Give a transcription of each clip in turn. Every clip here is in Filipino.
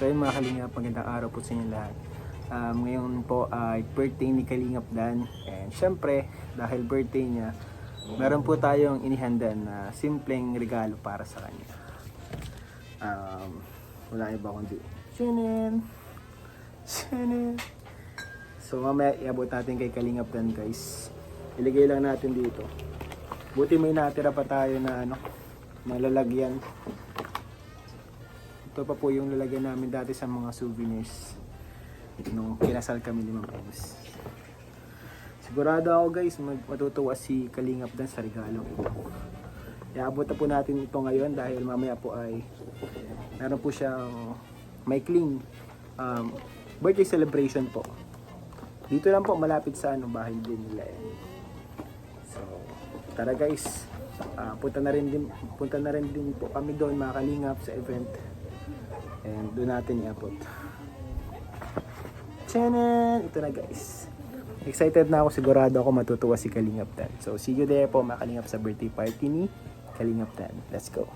So ayun mga Kalingap, magandang araw po sa inyo lahat. Ngayon po ay birthday ni Kalingap Dan. And syempre, dahil birthday niya, meron po tayong inihanda na simpleng regalo para sa kanya. Wala iba kundi Shinin! So mamaya iabot natin kay Kalingap Dan, guys. Iligay lang natin dito. Buti may natira pa tayo na lalagyan. Ito pa po yung lalagyan namin dati sa mga souvenirs nung kinasal kami ni Ma'am Ems. Sigurado ako, guys, matutuwa si Kalingap Dan sa regalong ito. Iabot na po natin ito ngayon dahil mamaya po ay meron po siyang maikling birthday celebration po. Dito lang po malapit sa bahay din nila. So tara, guys, punta na rin din po kami doon mga Kalingap sa event. And doon natin i-upload. Chanan! Ito na, guys. Excited na ako. Sigurado ako matutuwa si Kalingap Dan. So, see you there po mga Kalingap sa birthday party ni Kalingap Dan. Let's go!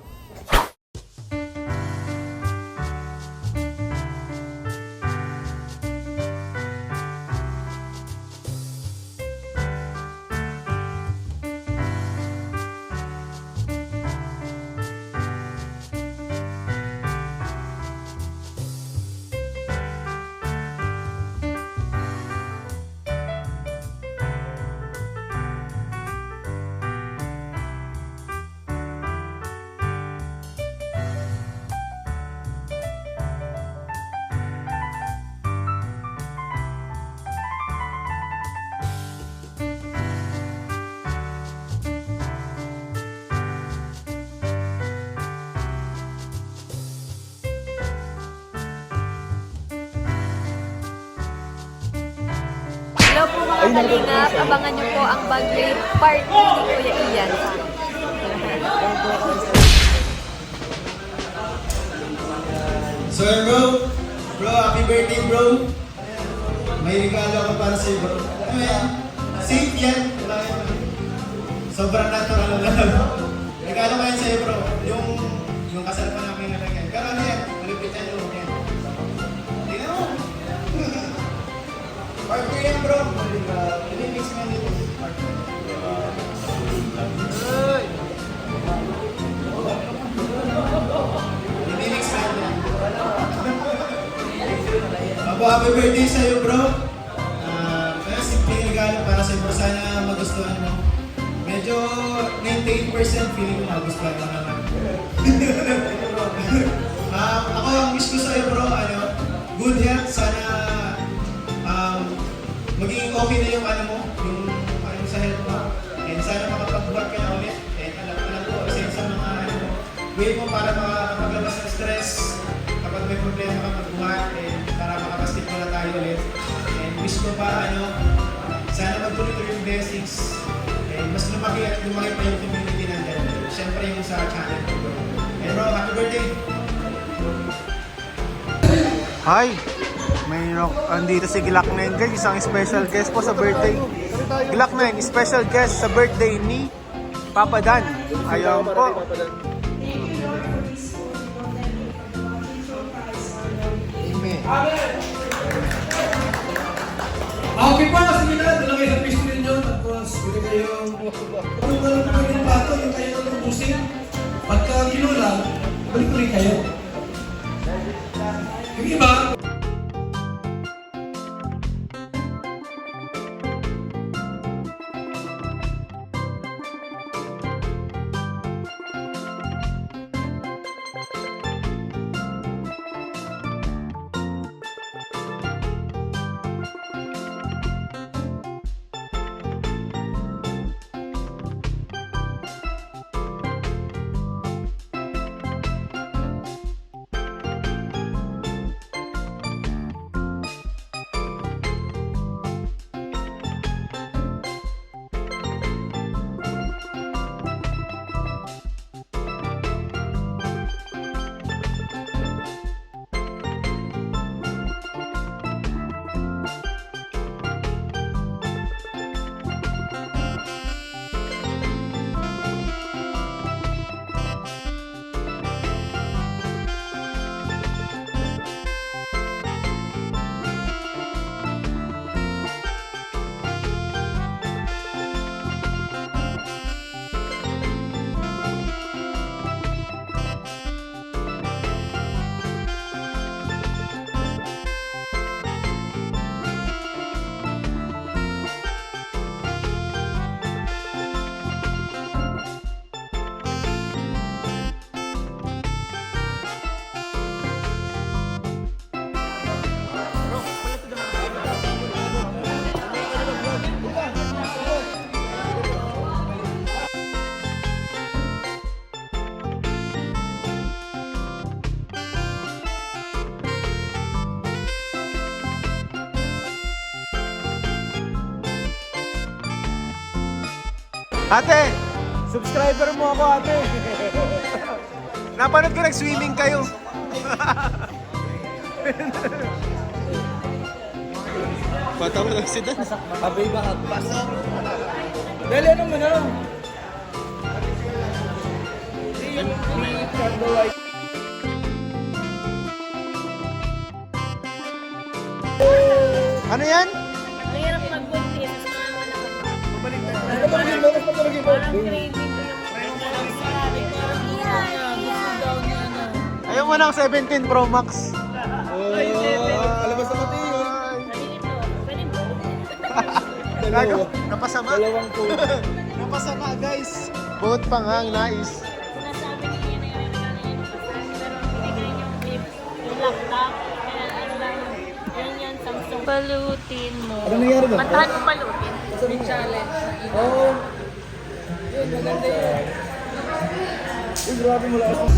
Hello po mga Kalingap, abangan niyo po ang birthday party ni Kuya Ian. So bro, happy birthday bro. May regalo ako para sa'yo bro. Ano yan? Safe yan. Sobrang natural lang. Regalo ko yan sa'yo bro. Yung kasal pa namin nalagyan. Pero ano yan? Malupit yan yung yan. Tingnan mo. Partner yan bro. Mix nga nito. Mix nga nito. Happy birthday sa'yo bro. Kaya simpleng regalo para sa'yo bro. Sana magustuhan mo. Medyo 98% feeling ko magustuhan mo naman. Ako ang wish ko sa'yo bro, good health. Sana maging okay na yung yung sa health mo. And sana makapag-work ka na ulit. And alam ko, isa sa mga way mo para makapaglabas ng stress kapag may problema ka magbuhat, and para makapag-stick na tayo ulit. And wish ko pa, sana magtuloy-tuloy yung blessings. And mas lumaki at lumaki pa yung community natin. Siyempre yung sa channel ko. And bro, happy birthday! Hi! Andito si Glockman, guys, isang special guest po sa birthday. Glockman, special guest sa birthday ni Papa Dan. Ayun po. Okay pa, sige na, dala kayo sa pisto ninyo. Tapos, hindi kayo kung ano pa yung bato, yung kayo tutubusin. Pagka ginulang, balik-balik kayo. Yung iba, Ate, subscriber mo ako, ate. Napanood ko nag-swimming kayo. Patawa lang si Dan. Abay ba? Pasok. Dali, ano mo na? Ano yan? Mahirap mag-buntis. Ano ba naging mo? Ano ba naging mo? Parang craving ko yung Ayaw mo ng 17 Pro Max. Alabas na mati yun. Nalilito. Pwede po. Gago, napasama. Dalawang po. Napasama, guys. Buot pa nga ang nais. Sinasabi niya na yung regalo niya ng kasal, pero binigay niyo yung laptop. Kaya ano lang, yan Samsung. Palutin mo. Ano nangyari ba? Kantahan mo palutin. May challenge. Oo. Yun, maganda yun. Uy, grabe mo lang.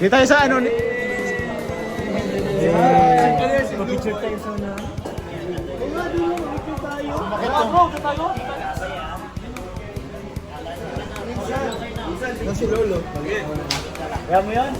Di tayo sa ano ni... Picture tayo sa una. Kasi Lolo. Kaya mo yan?